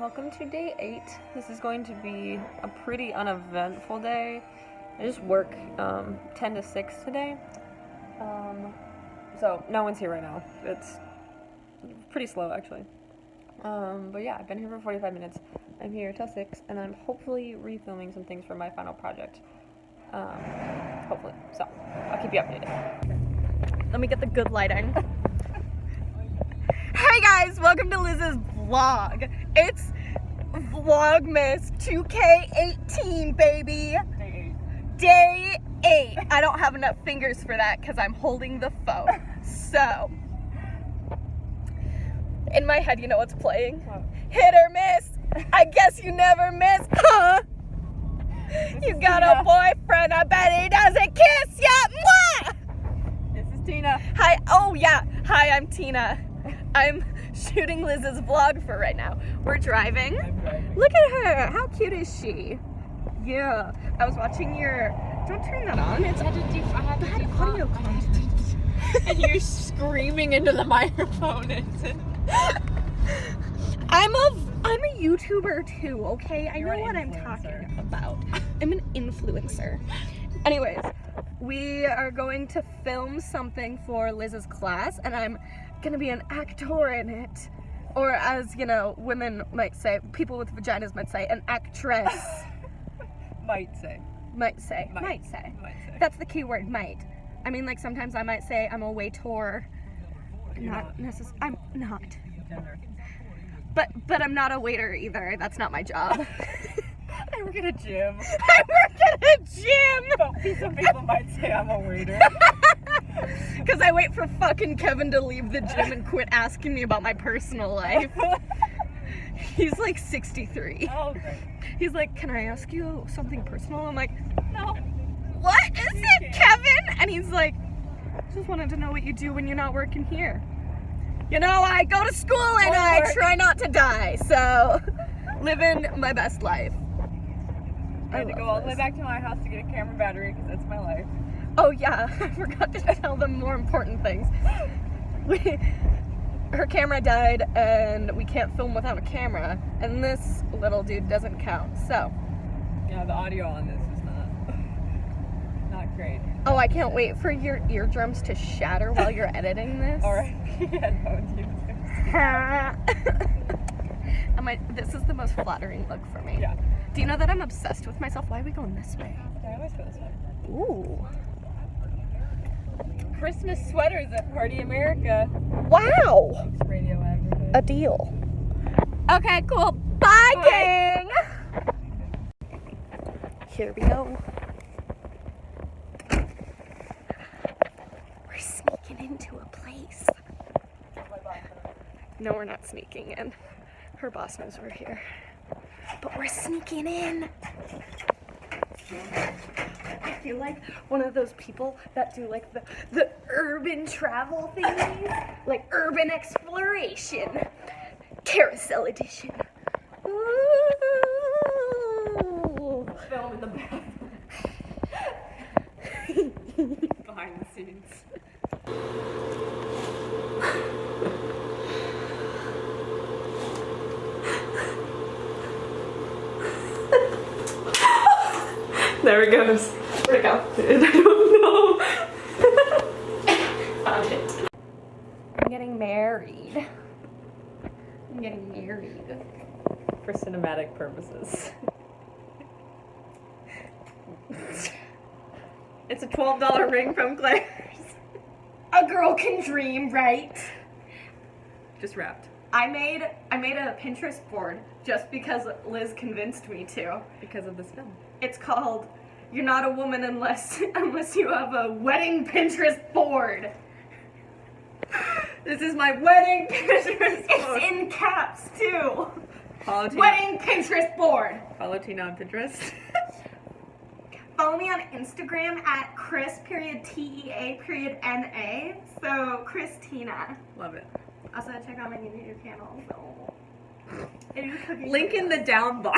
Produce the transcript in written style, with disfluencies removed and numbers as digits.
welcome to day 8. This is going to be a pretty uneventful day. I just work 10 to 6 today. So no one's here right now. It's pretty slow actually. But yeah, I've been here for 45 minutes. I'm here till 6 and I'm hopefully refilming some things for my final project. Hopefully. So I'll keep you updated. Let me get the good lighting. Hey guys, welcome to Liz's vlog. It's Vlogmas 2K18, baby. Day 8. I don't have enough fingers for that because I'm holding the phone. So, in my head, you know what's playing? What? Hit or miss. I guess you never miss, huh? You got a boyfriend, I bet he doesn't kiss ya. Mwah! This is Tina. Hi, oh yeah. Hi, I'm Tina. I'm shooting Liz's vlog for right now. We're driving. I'm driving. Look at her. How cute is she? Yeah. I was watching your... Don't turn that on. It's bad audio content. And you're screaming into the microphone. I'm a YouTuber too, okay? I know what I'm influencer. talking about. I'm an influencer. Anyways, we are going to film something for Liz's class, and I'm gonna be an actor in it. Or as, you know, women might say, people with vaginas might say, an actress. Might say. Might say. That's the key word, might. I mean, like, sometimes I might say I'm a waiter. Not necessarily. I'm not. But I'm not a waiter either. That's not my job. I work at a gym. I work at a gym! But some people might say I'm a waiter. Because I wait for fucking Kevin to leave the gym and quit asking me about my personal life. He's like 63. Oh, great. He's like, can I ask you something personal? I'm like, No. what is it, Kevin? And he's like, just wanted to know what you do when you're not working here. You know, I go to school and I try not to die, so living my best life. I had to go all the way back to my house to get a camera battery because that's my life. Oh yeah, I forgot to tell them more important things. Her camera died and we can't film without a camera, and this little dude doesn't count, so. Yeah, the audio on this is not great. Oh, I can't wait for your eardrums to shatter while you're editing this. Alright, headphones users. This is the most flattering look for me. Yeah. Do you know that I'm obsessed with myself? Why are we going this way? I always go this way. Ooh. Christmas sweaters at Party America. Wow. Radio advertising. A deal. Okay, cool. Bye, gang. Here we go. We're sneaking into a place. No, we're not sneaking in. Her boss knows we're here. But we're sneaking in. I feel like one of those people that do like the urban travel thingies, like urban exploration, carousel edition. Ooh. Film in the bathroom. Behind the scenes. There it goes. Where'd it go? I don't know. Found it. I'm getting married. For cinematic purposes. It's a $12 ring from Claire's. A girl can dream, right? Just wrapped. I made a Pinterest board just because Liz convinced me to. Because of this film. It's called "You're Not a Woman Unless You Have a Wedding Pinterest Board." This is my wedding Pinterest board. It's in caps too. Follow Tina. Wedding Pinterest board. Follow Tina on Pinterest. Follow me on Instagram at Chris.TEA.NA. So Christina. Love it. Also check out my YouTube channel. I do cooking Link in the down bar.